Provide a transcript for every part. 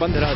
15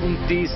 29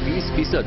20%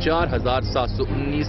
4,719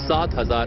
7,000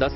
10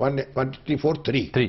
184(3)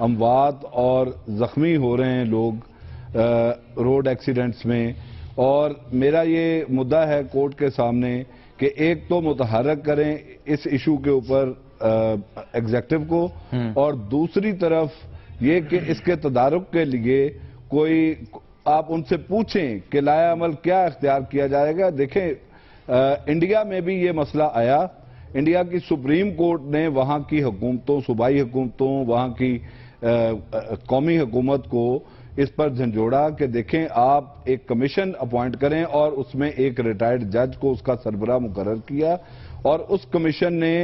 اموات اور زخمی ہو رہے ہیں لوگ روڈ ایکسیڈنٹس میں. اور میرا یہ مدعا ہے کورٹ کے سامنے کہ ایک تو متحرک کریں اس ایشو کے اوپر ایگزیکٹو کو, اور دوسری طرف یہ کہ اس کے تدارک کے لیے کوئی آپ ان سے پوچھیں کہ لائحہ عمل کیا اختیار کیا جائے گا. دیکھیں انڈیا میں بھی یہ مسئلہ آیا. انڈیا کی سپریم کورٹ نے وہاں کی حکومتوں, صوبائی حکومتوں, وہاں کی قومی حکومت کو اس پر جھنجھوڑا کہ دیکھیں آپ ایک کمیشن اپوائنٹ کریں, اور اس میں ایک ریٹائرڈ جج کو اس کا سربراہ مقرر کیا, اور اس کمیشن نے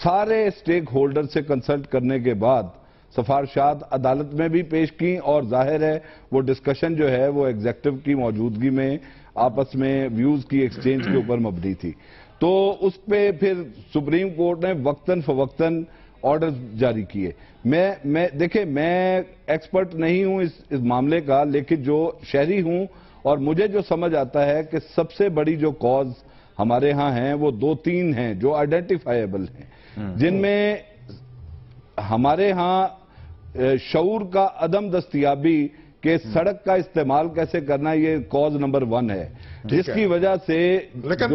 سارے سٹیک ہولڈر سے کنسلٹ کرنے کے بعد سفارشات عدالت میں بھی پیش کی, اور ظاہر ہے وہ ڈسکشن جو ہے وہ ایگزیکٹو کی موجودگی میں آپس میں ویوز کی ایکسچینج کے اوپر مبنی تھی. تو اس پہ پھر سپریم کورٹ نے وقتاً فوقتاً آرڈر جاری کیے. دیکھیں میں ایکسپرٹ نہیں ہوں اس معاملے کا, لیکن جو شہری ہوں اور مجھے جو سمجھ آتا ہے کہ سب سے بڑی جو کاز ہمارے ہاں ہیں وہ 2-3 ہیں جو آئیڈینٹیفائیبل ہیں, جن میں ہمارے ہاں شعور کا عدم دستیابی کہ سڑک کا استعمال کیسے کرنا یہ کاز نمبر 1 ہے, جس کی وجہ سے لیکن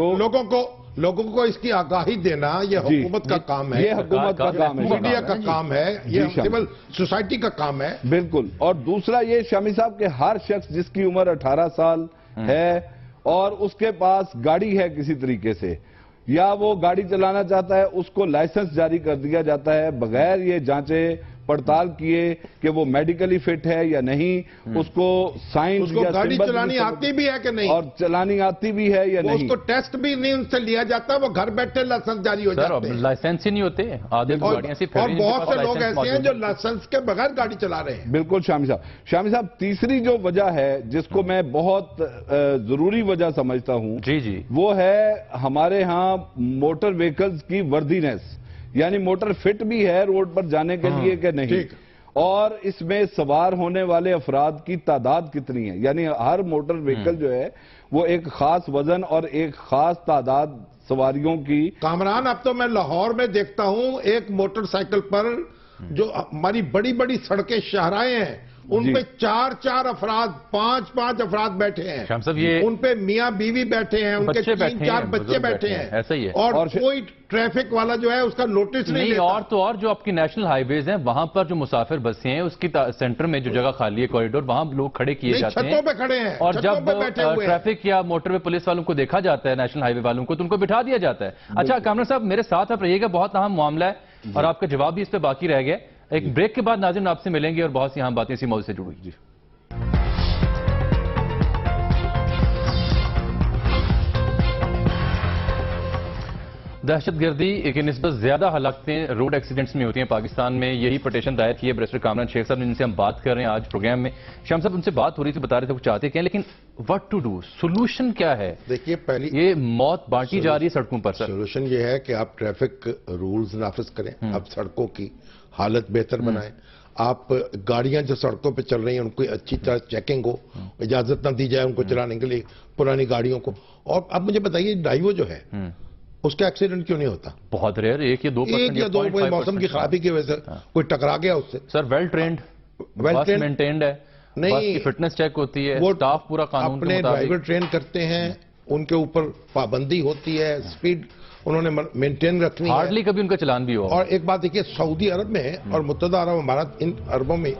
لوگوں کو اس کی آگاہی دینا یہ حکومت کا کام ہے, یہ حکومت کا کام ہے, میڈیا کا کام ہے, یہ سول سوسائٹی کا کام ہے. بالکل. اور دوسرا یہ شامی صاحب کہ ہر شخص جس کی عمر 18 سال ہے اور اس کے پاس گاڑی ہے کسی طریقے سے, یا وہ گاڑی چلانا چاہتا ہے, اس کو لائسنس جاری کر دیا جاتا ہے بغیر یہ جانچے پڑتال کیے کہ وہ میڈیکلی فٹ ہے یا نہیں, اس کو سائن, اس کو گاڑی چلانی آتی بھی ہے کہ نہیں, اور چلانی آتی بھی ہے یا نہیں, اس کو ٹیسٹ بھی نہیں ان سے لیا جاتا, وہ گھر بیٹھے لائسنس جاری ہو جاتے ہیں. لائسنس ہی نہیں ہوتے آدھے گاڑیاں صرف, اور بہت سے لوگ ایسے ہیں جو لائسنس کے بغیر گاڑی چلا رہے ہیں. بالکل شامی صاحب تیسری جو وجہ ہے جس کو میں بہت ضروری وجہ سمجھتا ہوں, جی وہ ہے ہمارے ہاں موٹر ویکلز کی وردینس, یعنی موٹر فٹ بھی ہے روڈ پر جانے کے لیے کہ نہیں, اور اس میں سوار ہونے والے افراد کی تعداد کتنی ہے. یعنی ہر موٹر ویکل جو ہے وہ ایک خاص وزن اور ایک خاص تعداد سواریوں کی. کامران اب تو میں لاہور میں دیکھتا ہوں ایک موٹر سائیکل پر جو ہماری بڑی بڑی سڑکیں شاہراہیں ہیں ان پہ 4 افراد 5 افراد بیٹھے ہیں, ان پہ میاں بیوی بیٹھے ہیں, ان کے 3-4 بچے بیٹھے ہیں, ایسا ہی ہے, اور کوئی ٹریفک والا جو ہے اس کا نوٹس نہیں لیتا. اور تو اور جو آپ کی نیشنل ہائی ویز ہیں وہاں پر جو مسافر بسیں ہیں اس کی سینٹر میں جو جگہ خالی ہے کوریڈور, وہاں لوگ کھڑے کیے جاتے ہیں, چھتوں پہ کھڑے ہیں, اور جب ٹریفک یا موٹر وے پولیس والوں کو دیکھا جاتا ہے, نیشنل ہائی وے والوں کو, تو ان کو بٹھا دیا جاتا ہے. اچھا کامران صاحب میرے ساتھ آپ رہیے گا, بہت اہم معاملہ ہے اور آپ کا جواب بھی اس پہ باقی رہ گیا. ایک بریک کے بعد ناظرین آپ سے ملیں گے اور بہت سی اہم باتیں اسی موضوع سے جڑیں گی. دہشت گردی کی نسبت زیادہ ہلاکتیں روڈ ایکسیڈنٹس میں ہوتی ہیں پاکستان میں. یہی پٹیشن دائر کی ہے بریسٹر کامران شیخ صاحب نے, جن سے ہم بات کر رہے ہیں آج پروگرام میں. شام صاحب ان سے بات ہو رہی تھی, بتا رہے تھے کچھ چاہتے کیا, لیکن what to do, سولوشن کیا ہے؟ دیکھیے پہلی یہ موت بانٹی جا رہی ہے سڑکوں پر. سولوشن یہ ہے کہ آپ ٹریفک رولز نافذ کریں, آپ سڑکوں کی حالت بہتر بنائیں, آپ گاڑیاں جو سڑکوں پہ چل رہی ہیں ان کو اچھی طرح چیکنگ ہو, اجازت نہ دی جائے ان کو چلانے کے لیے پرانی گاڑیوں کو. اور اب مجھے بتائیے ڈرائیور جو ہے اس کا ایکسیڈنٹ کیوں نہیں ہوتا؟ بہت ریئر, 1 یا 2%, موسم کی خرابی کی وجہ سے کوئی ٹکرا گیا اس سے. سر ویل ٹرینڈ, بس مینٹینڈ ہے, بس کی فٹنس چیک ہوتی ہے, سٹاف پورا قانون کے مطابق. اپنے ڈرائیور ٹرین کرتے ہیں, ان کے اوپر پابندی ہوتی ہے, سپیڈ انہوں نے مینٹین رکھنی ہے, ہارڈلی کبھی ان کا چلان بھی ہو. اور ایک بات دیکھیے سعودی عرب میں اور متحدہ عرب امارات, ان عربوں میں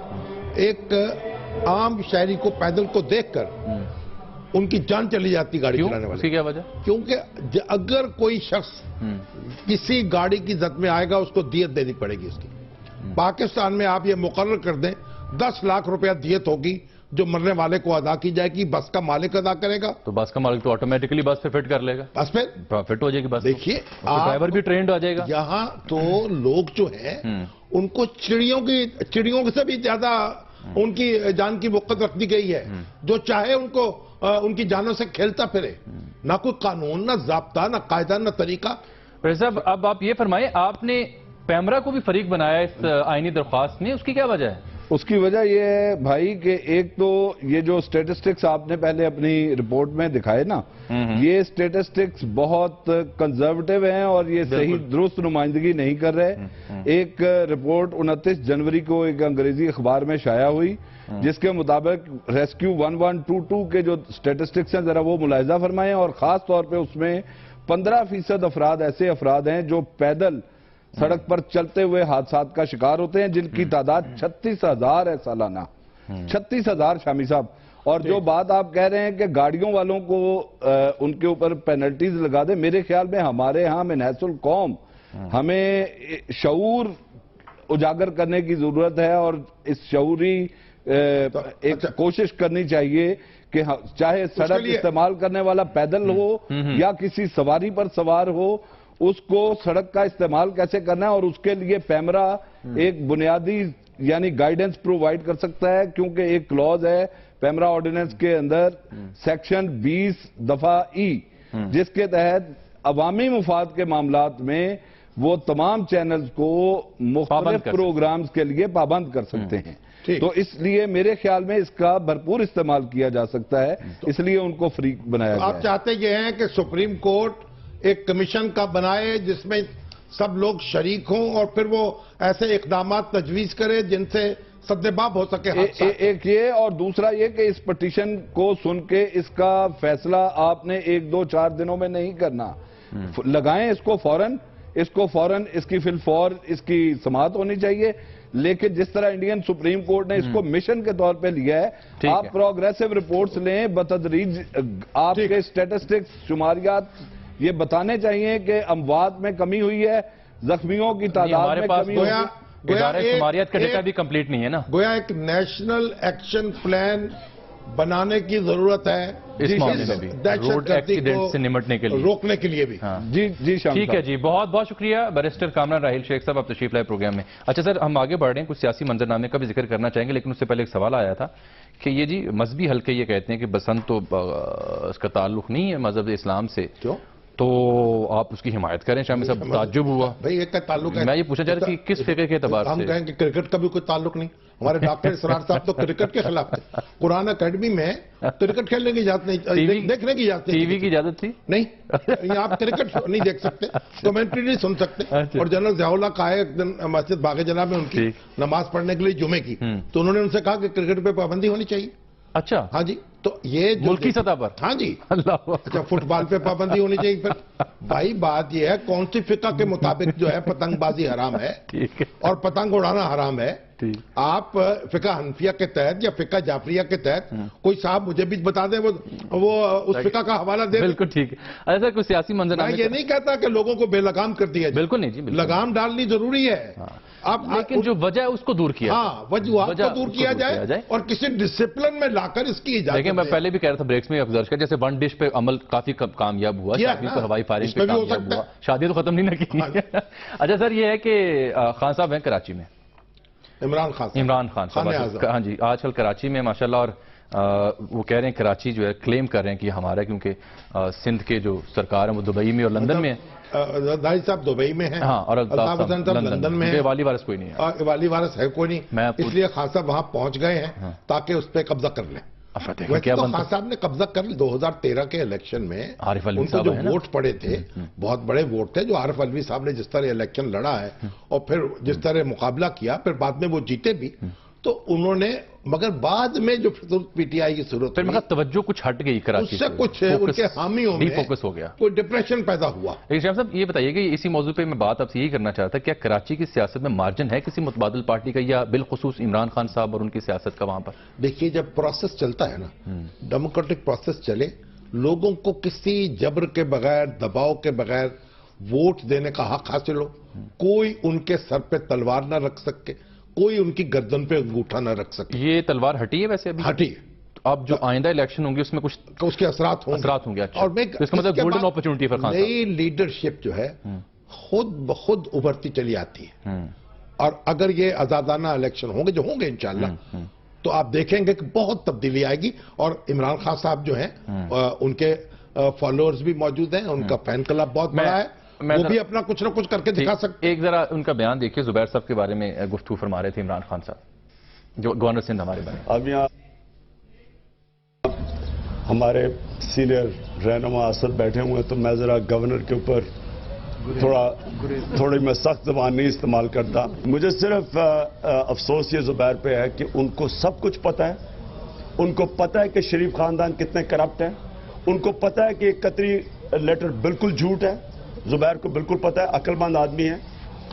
ایک عام شہری کو پیدل کو دیکھ کر ان کی جان چلی جاتی گاڑی چلانے والے. اس کی کیا وجہ؟ کیونکہ اگر کوئی شخص کسی گاڑی کی زد میں آئے گا اس کو دیت دینی پڑے گی اس کی. پاکستان میں آپ یہ مقرر کر دیں 10 لاکھ روپیہ دیت ہوگی جو مرنے والے کو ادا کی جائے گی, بس کا مالک ادا کرے گا. تو بس کا مالک تو آٹومیٹکلی بس پہ فٹ کر لے گا, بس پہ فٹ ہو جائے گی بس. دیکھیے ڈرائیور بھی ٹرینڈ ہو جائے گا. یہاں تو لوگ جو ہیں ان کو چڑیوں سے بھی زیادہ ان کی جان کی وقت رکھ دی گئی ہے, جو چاہے ان کو ان کی جانوں سے کھیلتا پھرے, نہ کوئی قانون, نہ ضابطہ, نہ قاعدہ, نہ طریقہ. صاحب اب آپ یہ فرمائیں, آپ نے پیمرا کو بھی فریق بنایا اس آئینی درخواست میں, اس کی کیا وجہ ہے؟ اس کی وجہ یہ ہے بھائی کہ ایک تو یہ جو سٹیٹسٹکس آپ نے پہلے اپنی رپورٹ میں دکھائے نا، یہ سٹیٹسٹکس بہت کنزرویٹو ہیں اور یہ صحیح درست نمائندگی نہیں کر رہے۔ ایک رپورٹ 29 جنوری کو ایک انگریزی اخبار میں شائع ہوئی جس کے مطابق ریسکیو 1122 کے جو سٹیٹسٹکس ہیں ذرا وہ ملاحظہ فرمائیں، اور خاص طور پہ اس میں 15% افراد ایسے افراد ہیں جو پیدل سڑک پر چلتے ہوئے حادثات کا شکار ہوتے ہیں، جن کی تعداد 36,000 ہے سالانہ۔ 36,000 شامی صاحب۔ اور جو بات آپ کہہ رہے ہیں کہ گاڑیوں والوں کو ان کے اوپر پینلٹیز لگا دیں، میرے خیال میں ہمارے ہاں من حیث القوم ہمیں شعور اجاگر کرنے کی ضرورت ہے، اور اس شعوری ایک کوشش کرنی چاہیے کہ چاہے سڑک استعمال کرنے والا پیدل ہو یا کسی سواری پر سوار ہو، اس کو سڑک کا استعمال کیسے کرنا ہے، اور اس کے لیے پیمرا ایک بنیادی یعنی گائیڈنس پرووائیڈ کر سکتا ہے، کیونکہ ایک کلوز ہے پیمرا آرڈیننس کے اندر سیکشن 20(ای) جس کے تحت عوامی مفاد کے معاملات میں وہ تمام چینلز کو مختلف پروگرامز کے لیے پابند کر سکتے ہیں۔ تو اس لیے میرے خیال میں اس کا بھرپور استعمال کیا جا سکتا ہے، اس لیے ان کو فری بنایا گیا ہے۔ آپ چاہتے یہ ہیں کہ سپریم کورٹ ایک کمیشن کا بنائے جس میں سب لوگ شریک ہوں اور پھر وہ ایسے اقدامات تجویز کرے جن سے سدباب ہو سکے حادثات۔ ایک یہ، اور دوسرا یہ کہ اس پٹیشن کو سن کے اس کا فیصلہ آپ نے 1 2 4 دنوں میں نہیں کرنا، لگائیں اس کو فوراً اس کی فی الفور اس کی سماعت ہونی چاہیے۔ لیکن جس طرح انڈین سپریم کورٹ نے اس کو مشن کے طور پہ لیا ہے، آپ پروگریسو رپورٹس لیں بتدریج، آپ کے سٹیٹسٹکس شماریات یہ بتانے چاہیے کہ اموات میں کمی ہوئی ہے، زخمیوں کی تعداد میں کمی ہوئی ہے۔ ادارہ شماریات کا ڈیٹا بھی کمپلیٹ نہیں ہے نا، گویا ایک نیشنل ایکشن پلان بنانے کی ضرورت ہے اس معاملے میں بھی، روڈ ایکسیڈنٹ سے نمٹنے کے لیے، روکنے کے لیے بھی۔ جی شام ٹھیک ہے جی، بہت بہت شکریہ بیرسٹر کامران راحیل شیخ صاحب، آپ تشریف لائے پروگرام میں۔ اچھا سر، ہم آگے بڑھ رہے ہیں، کچھ سیاسی منظرنامے کا بھی ذکر کرنا چاہیں گے، لیکن اس سے پہلے ایک سوال آیا تھا کہ یہ جی مذہبی حلقے یہ کہتے ہیں کہ بسنت تو اس کا تعلق نہیں ہے مذہب اسلام سے، تو آپ اس کی حمایت کریں۔ شامی صاحب تعجب ہوا، بھئی ایک کا تعلق ہے، میں یہ پوچھنا چاہ رہا کہ کس فقہ کے اعتبار سے؟ ہم کہیں کہ کرکٹ کا بھی کوئی تعلق نہیں، ہمارے ڈاکٹر اسرار صاحب تو کرکٹ کے خلاف تھے، قرآن اکیڈمی میں کرکٹ کھیلنے کی اجازت نہیں، دیکھنے کی اجازت نہیں، ٹی وی کی اجازت تھی نہیں، یہ آپ کرکٹ نہیں دیکھ سکتے، کمنٹری نہیں سن سکتے۔ اور جنرل ضیاء اللہ کا ایک دن مسجد باغ جناح میں ان کی نماز پڑھنے کے لیے جمعے کی، تو انہوں نے ان سے کہا کہ کرکٹ پہ پابندی ہونی چاہیے۔ اچھا، ہاں جی، تو یہ ملکی سطح پر؟ ہاں جی، اللہ، اچھا فٹ بال پہ پابندی ہونی چاہیے۔ پھر بھائی بات یہ ہے کون سی فقہ کے مطابق جو ہے پتنگ بازی حرام ہے اور پتنگ اڑانا حرام ہے؟ آپ فقہ حنفیہ کے تحت یا فقہ جعفریہ کے تحت کوئی صاحب مجھے بھی بتا دیں، وہ اس فقہ کا حوالہ دے۔ بالکل ٹھیک ہے۔ ایسا کوئی سیاسی منظرنامے، میں یہ نہیں کہتا کہ لوگوں کو بے لگام کر دیا جائے، بالکل نہیں جی، لگام ڈالنی ضروری ہے، لیکن جو وجہ ہے اس کو دور کیا، ہاں وجوہات کو دور کیا جائے اور کسی ڈسپلن میں لا کر اس کی اجازت۔ لیکن میں پہلے بھی کہہ رہا تھا بریکس میں گزارش کر، جیسے ون ڈش پہ عمل کافی کامیاب ہوا، شادی پہ ہوائی فائرنگ پہ کامیاب ہوا، شادی تو ختم نہیں نہ کی۔ اچھا سر، یہ ہے کہ خان صاحب ہیں کراچی میں، عمران خان صاحب، ہاں جی، آج کل کراچی میں ماشاءاللہ، اور وہ کہہ رہے ہیں کراچی جو ہے کلیم کر رہے ہیں کہ ہمارا، کیونکہ سندھ کے جو سرکار ہیں وہ دبئی میں اور لندن میں ہیں، دائی صاحب دبئی میں ہیں، ہاں، اور الطاف حسین صاحب لندن میں ہیں، والی وارث کوئی نہیں ہے، والی وارث ہے کوئی نہیں، اس لیے خان صاحب وہاں پہنچ گئے ہیں تاکہ اس پہ قبضہ کر لیں۔ ویسے تو خان صاحب نے قبضہ کر لی 2013 کے الیکشن میں، ان کو جو ووٹ پڑے تھے بہت بڑے ووٹ تھے، جو عارف علوی صاحب نے جس طرح الیکشن لڑا ہے اور پھر جس طرح مقابلہ کیا، پھر بعد میں وہ جیتے بھی، تو انہوں نے، مگر بعد میں جو پی ٹی آئی کی صورت پھر مگر توجہ کچھ ہٹ گئی کراچی سے، اس سے کچھ ان کے حامیوں میں فوکس ہو گیا، کوئی ڈپریشن پیدا ہوا۔ لیکن شاہ صاحب یہ بتائیے کہ اسی موضوع پہ میں بات آپ سے یہی کرنا چاہتا کیا کراچی کی سیاست میں مارجن ہے کسی متبادل پارٹی کا، یا بالخصوص عمران خان صاحب اور ان کی سیاست کا وہاں پر؟ دیکھیے، جب پروسیس چلتا ہے نا، ڈیموکریٹک پروسیس چلے، لوگوں کو کسی جبر کے بغیر، دباؤ کے بغیر ووٹ دینے کا حق حاصل ہو، کوئی ان کے سر پہ تلوار نہ رکھ سکے، کوئی ان کی گردن پہ انگوٹھا نہ رکھ سکے۔ یہ تلوار ہٹی ہے ویسے ابھی؟ ہٹی۔ اب جو آئندہ الیکشن ہوں گے اس میں کچھ اس کے اثرات ہوں گے۔ اور اس کا مطلب گولڈن اپرچونٹی پر خان صاحب، نئی لیڈرشپ جو ہے خود بخود ابھرتی چلی آتی ہے، اور اگر یہ آزادانہ الیکشن ہوں گے، جو ہوں گے انشاءاللہ، تو آپ دیکھیں گے کہ بہت تبدیلی آئے گی۔ اور عمران خان صاحب جو ہیں، ان کے فالوورز بھی موجود ہیں، ان کا فین کلب بہت بڑا ہے، وہ بھی اپنا کچھ نہ کچھ کر کے دکھا سکتے ہیں۔ ایک ذرا ان کا بیان دیکھیے، زبیر صاحب کے بارے میں گفتگو فرما رہے تھے عمران خان صاحب۔ جو گورنر سندھ ہمارے بارے میں. اب یہاں ہمارے سینئر رہنما اسد بیٹھے ہوئے ہیں تو میں ذرا گورنر کے اوپر تھوڑی میں سخت زبان نہیں استعمال کرتا. مجھے صرف افسوس یہ زبیر پہ ہے کہ ان کو سب کچھ پتہ ہے. ان کو پتہ ہے کہ شریف خاندان کتنے کرپٹ ہیں. ان کو پتہ ہے کہ قطری لیٹر بالکل جھوٹ ہے. زبیر کو بالکل پتہ ہے, عقل مند آدمی ہے.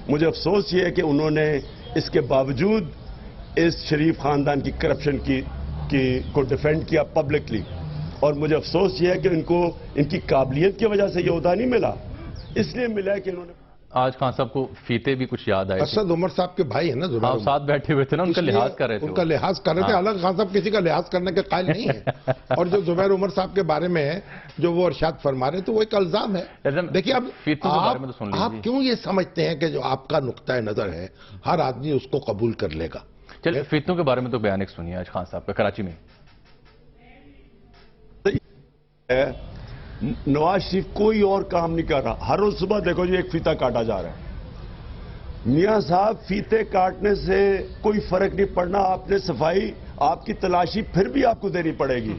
مجھے افسوس یہ ہے کہ انہوں نے اس کے باوجود اس شریف خاندان کی کرپشن کو ڈیفینڈ کیا پبلکلی. اور مجھے افسوس یہ ہے کہ ان کی قابلیت کی وجہ سے یہ عہدہ نہیں ملا, اس لیے ملا ہے کہ انہوں نے. آج خان صاحب کو فیتے بھی کچھ یاد آئے. اسد عمر صاحب کے بھائی ہیں نا زبیر. ہاں, ساتھ بیٹھے ہوئے تھے نا, ان کا لحاظ کر رہے تھے. ان کا لحاظ کر رہے تھے. الگ خان صاحب کسی کا لحاظ کرنے کے قائل نہیں ہے. اور جو زبیر عمر صاحب کے بارے میں ہے جو وہ ارشاد فرما رہے تو وہ ایک الزام ہے. دیکھیے اب آپ کیوں یہ سمجھتے ہیں کہ جو آپ کا نقطہ نظر ہے ہر آدمی اس کو قبول کر لے گا. چلے فتنوں کے بارے میں تو بیان ایک سنیے آج خان صاحب کا کراچی میں. نواز شریف کوئی اور کام نہیں کر رہا. ہر روز صبح دیکھو جی ایک فیتا کاٹا جا رہا ہے. میاں صاحب فیتے کاٹنے سے کوئی فرق نہیں پڑنا. آپ نے صفائی, آپ کی تلاشی پھر بھی آپ کو دینی پڑے گی.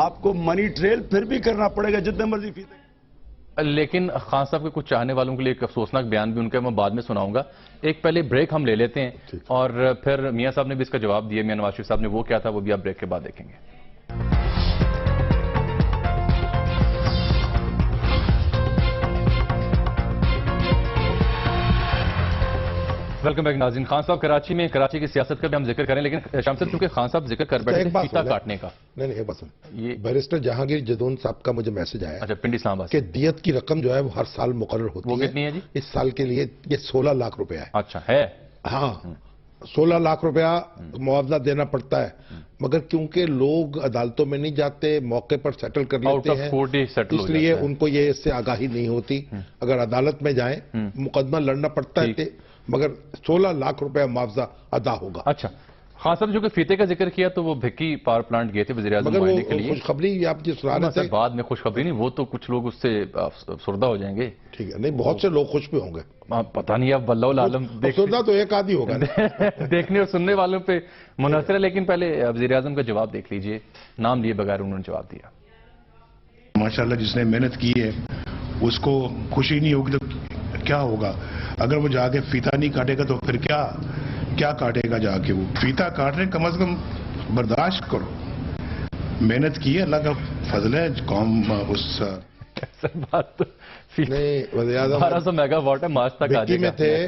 آپ کو منی ٹریل پھر بھی کرنا پڑے گا جتنے مرضی فیتے. لیکن خان صاحب کے کچھ چاہنے والوں کے لیے ایک افسوسناک بیان بھی ان کا میں بعد میں سناؤں گا. ایک پہلے بریک ہم لے لیتے ہیں اور پھر میاں صاحب نے بھی اس کا جواب دیا. میاں نواز شریف صاحب نے وہ کیا تھا وہ بھی آپ بریک کے بعد دیکھیں گے. ویلکم بیک ناظرین. خان صاحب کراچی میں, کراچی کی سیاست کا بھی ہم ذکر کریں, لیکن شام صاحب چونکہ خان صاحب ذکر کر بیٹھے تھے فیتا کاٹنے کا. نہیں ایک بات سن, بیرسٹر جہانگیر جدون صاحب کا مجھے میسج آیا. اچھا, پنڈی اسلام آباد کہ دیت کی رقم جو ہے وہ ہر سال مقرر ہوتی ہے. وہ کتنی ہے جی؟ اس سال کے لیے یہ 16 لاکھ روپیہ ہے. اچھا ہے. ہاں 16 لاکھ روپیہ معاوضہ دینا پڑتا ہے. مگر کیونکہ لوگ عدالتوں میں نہیں جاتے, موقع پر سیٹل کر لیتے ہیں, اس لیے ان کو یہ اس سے آگاہی نہیں ہوتی. اگر عدالت میں جائیں مقدمہ لڑنا پڑتا ہے, مگر 16 لاکھ روپے معاوضہ ادا ہوگا. اچھا, خان صاحب جو کہ فیتے کا ذکر کیا تو وہ بھکی پاور پلانٹ گئے تھے وزیر اعظم معاہدے کے لیے. خوشخبری آپ جس سنا رہے تھے بعد میں خوشخبری نہیں, وہ تو کچھ لوگ اس سے افسردہ ہو جائیں گے. ٹھیک ہے, نہیں بہت سے لوگ خوش بھی ہوں گے. پتہ نہیں اب واللہ العالم, افسردہ تو ایک آدھی ہوگا دیکھنے اور سننے والوں پہ منحصر ہے. لیکن پہلے وزیر اعظم کا جواب دیکھ لیجئے. نام لیے بغیر انہوں نے جواب دیا. ماشاءاللہ جس نے محنت کی ہے اس کو خوشی نہیں ہوگی تو کیا ہوگا. اگر وہ جا کے فیتا نہیں کاٹے گا تو پھر کیا کاٹے گا جا کے. وہ فیتا کاٹ رہے, کم از کم برداشت کرو. محنت کی ہے, اللہ کا فضل ہے. قوم اس بات تو 1200 میگا واٹ ہے مارچ تک آ جائے گا تھے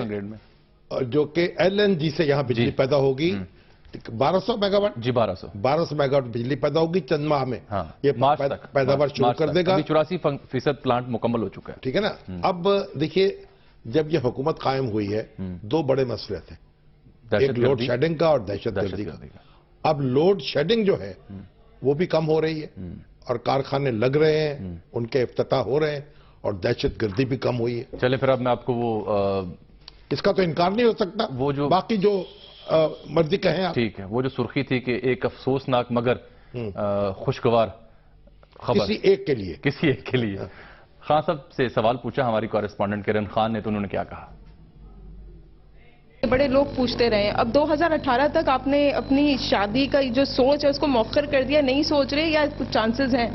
جو کہ LNG سے یہاں بجلی پیدا ہوگی. 1200 میگا واٹ جی, 1200 میگا واٹ بجلی پیدا ہوگی چند ماہ میں. یہ مارچ تک پیداوار شروع کر دے گا. 84% پلانٹ مکمل ہو چکا ہے. ٹھیک ہے نا. اب دیکھیے جب یہ حکومت قائم ہوئی ہے دو بڑے مسئلے تھے, ایک لوڈ شیڈنگ کا اور دہشت گردی کا. اب لوڈ شیڈنگ جو ہے وہ بھی کم ہو رہی ہے اور کارخانے لگ رہے ہیں, ان کے افتتاح ہو رہے ہیں, اور دہشت گردی بھی کم ہوئی ہے. چلے پھر اب میں آپ کو وہ اس کا تو انکار نہیں ہو سکتا. وہ جو باقی جو مرضی کہیں آپ. ٹھیک ہے, وہ جو سرخی تھی کہ ایک افسوسناک مگر خوشگوار خبر کسی ایک کے لیے. خان صاحب سے سوال پوچھا ہماری کورسپونڈنٹ کرن خان نے, تو انہوں نے کیا کہا. بڑے لوگ پوچھتے رہے, اب 2018 تک آپ نے اپنی شادی کا جو سوچ ہے اس کو مؤخر کر دیا, نہیں سوچ رہے یا کچھ چانسز ہیں؟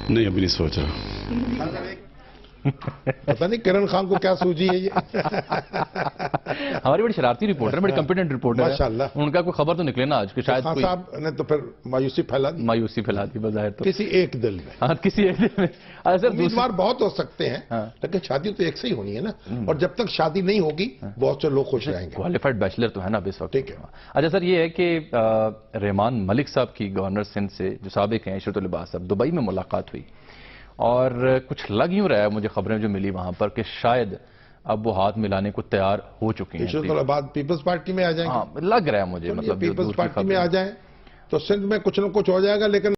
نہیں, ابھی نہیں سوچ رہا. پتہ نہیں کرن خان کو کیا سوجی ہے یہ. ہماری بڑی شرارتی رپورٹر, بڑی کمپیٹنٹ رپورٹر ہے ماشاءاللہ. ان کا کوئی خبر تو نکلے نا آج کہ شاید خان صاحب نے تو پھر مایوسی پھیلا دی بظاہر تو کسی ایک دل میں. ہاں, کسی ایک دل میں. امیدوار بہت ہو سکتے ہیں لیکن شادی تو ایک سے ہی ہونی ہے نا, اور جب تک شادی نہیں ہوگی بہت سے لوگ خوش رہیں گے. کوالیفائڈ بیچلر تو ہے نا اس وقت. ٹھیک ہے. اچھا سر, یہ ہے کہ رحمان ملک صاحب کی گورنر سندھ سے جو سابق ہیں عشرت العباس صاحب, دبئی میں ملاقات ہوئی اور کچھ لگ یوں رہا ہے مجھے خبریں جو ملی وہاں پر کہ شاید اب وہ ہاتھ ملانے کو تیار ہو چکی ہیں. عشرت العباس پیپلز پارٹی میں آ جائیں گے. ہاں, لگ رہا ہے مجھے, مطلب پیپلز پارٹی میں آ جائیں تو سندھ میں کچھ نہ کچھ ہو جائے گا. لیکن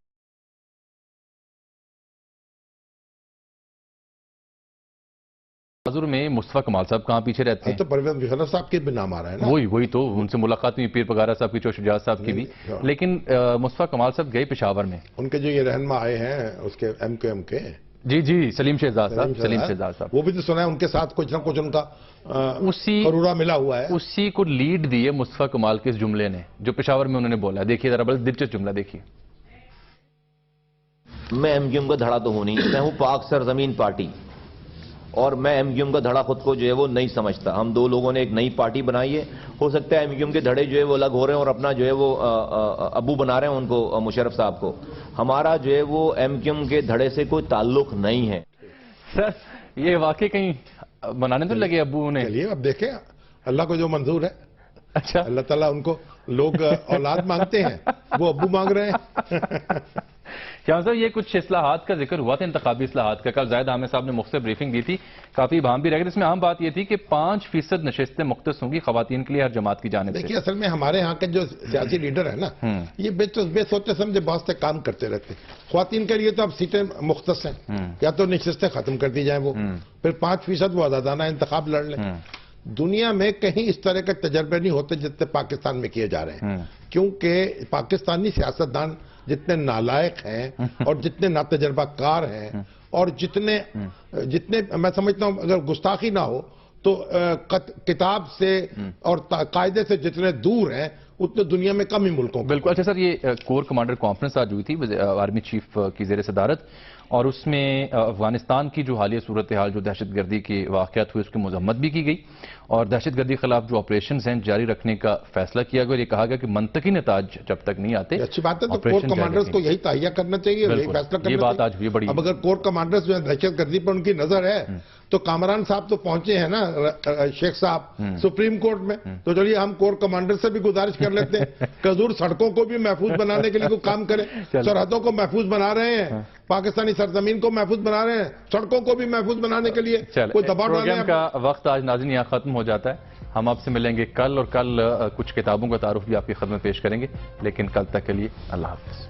حضور میں مصطفیٰ کمال صاحب کہاں پیچھے رہتے ہیں. تو پرویز مشرف صاحب کے بھی نام آ رہا ہے نا. وہی تو ان سے ملاقات ہوئی, پیر پگارا صاحب کی, چوش شجاعت صاحب کی بھی. لیکن مصطفیٰ کمال صاحب گئے پشاور میں. ان کے جو یہ رہنما آئے ہیں اس کے ایم کے جی جی سلیم شہزاد صاحب، سلیم شہزاد صاحب، وہ بھی تو سنا ہے ان کے ساتھ کچھ نہ کچھ ان کا اسی قرورہ ملا ہوا ہے. اسی کو لیڈ دی ہے مصطفیٰ کمال کے اس جملے نے جو پشاور میں انہوں نے بولا. دیکھیے ذرا بڑا دلچسپ جملہ دیکھیے. میں ایم کیو ایم کا دھڑا تو ہوں نہیں، میں ہوں پاک سرزمین پارٹی، اور میں ایم کیو ایم کا دھڑا خود کو جو ہے وہ نہیں سمجھتا. ہم دو لوگوں نے ایک نئی پارٹی بنائی ہے، ہو سکتا ہے ایم کیو ایم کے دھڑے جو ہے وہ الگ ہو رہے ہیں اور اپنا جو ہے وہ ابو بنا رہے ہیں ان کو، مشرف صاحب کو. ہمارا جو ہے وہ ایم کیو ایم کے دھڑے سے کوئی تعلق نہیں ہے. سر یہ واقعی کہیں بنانے تو لگے ابو نے؟ چلیے اب دیکھیں اللہ کو جو منظور ہے. اچھا اللہ تعالیٰ ان کو، لوگ اولاد مانگتے ہیں، وہ ابو مانگ رہے ہیں. کیا صاحب یہ کچھ اصلاحات کا ذکر ہوا تھا، انتخابی اصلاحات کا. کل زاہد عامر صاحب نے مختصر بریفنگ دی تھی، کافی بہام بھی رہ گئی. اس میں اہم بات یہ تھی کہ 5% نشستیں مختص ہوں گی خواتین کے لیے ہر جماعت کی جانب سے. دیکھیے اصل میں ہمارے ہاں کے جو سیاسی لیڈر ہیں نا، یہ بے سوچے سمجھے بہت سے کام کرتے رہتے ہیں. خواتین کے لیے تو اب سیٹیں مختص ہیں، یا تو نشستیں ختم کر دی جائیں وہ، پھر 5% وہ آزادانہ انتخاب لڑ لیں. دنیا میں کہیں اس طرح کے تجربے نہیں ہوتے جتنے پاکستان میں کیے جا رہے ہیں، کیونکہ پاکستانی سیاستدان جتنے نالائق ہیں اور جتنے ناتجربہ کار ہیں اور جتنے میں سمجھتا ہوں اگر گستاخی نہ ہو تو کتاب سے اور قاعدے سے جتنے دور ہیں اتنے دنیا میں کم ہی ملکوں. بالکل. اچھا سر یہ کور کمانڈر کانفرنس آج ہوئی تھی آرمی چیف کی زیر صدارت، اور اس میں افغانستان کی جو حالیہ صورتحال، جو دہشت گردی کے واقعات ہوئے، اس کی مذمت بھی کی گئی اور دہشت گردی کے خلاف جو آپریشنز ہیں جاری رکھنے کا فیصلہ کیا گیا. اور یہ کہا گیا کہ منطقی نتائج جب تک نہیں آتے اچھی بات ہے تو کور کمانڈرز کو یہی تہیہ کرنا چاہیے، یہی فیصلہ کرنا چاہیے. یہ بات آج بھی بڑی. اب اگر کور کمانڈرز جو دہشت گردی پر ان کی نظر ہے تو کامران صاحب تو پہنچے ہیں نا شیخ صاحب سپریم کورٹ میں، تو چلیے ہم کور کمانڈر سے بھی گزارش کر لیتے ہیں کہ حضور سڑکوں کو بھی محفوظ بنانے کے لیے کوئی کام کرے. سرحدوں کو محفوظ بنا رہے ہیں، پاکستانی سرزمین کو محفوظ بنا رہے ہیں، سڑکوں کو بھی محفوظ بنانے کے لیے کوئی دباؤ ڈالیں. پروگرام کا وقت آج ناظرین یہاں ختم ہو جاتا ہے. ہم آپ سے ملیں گے کل، اور کل کچھ کتابوں کا تعارف بھی آپ کی خدمت پیش کریں گے، لیکن کل تک کے لیے اللہ حافظ.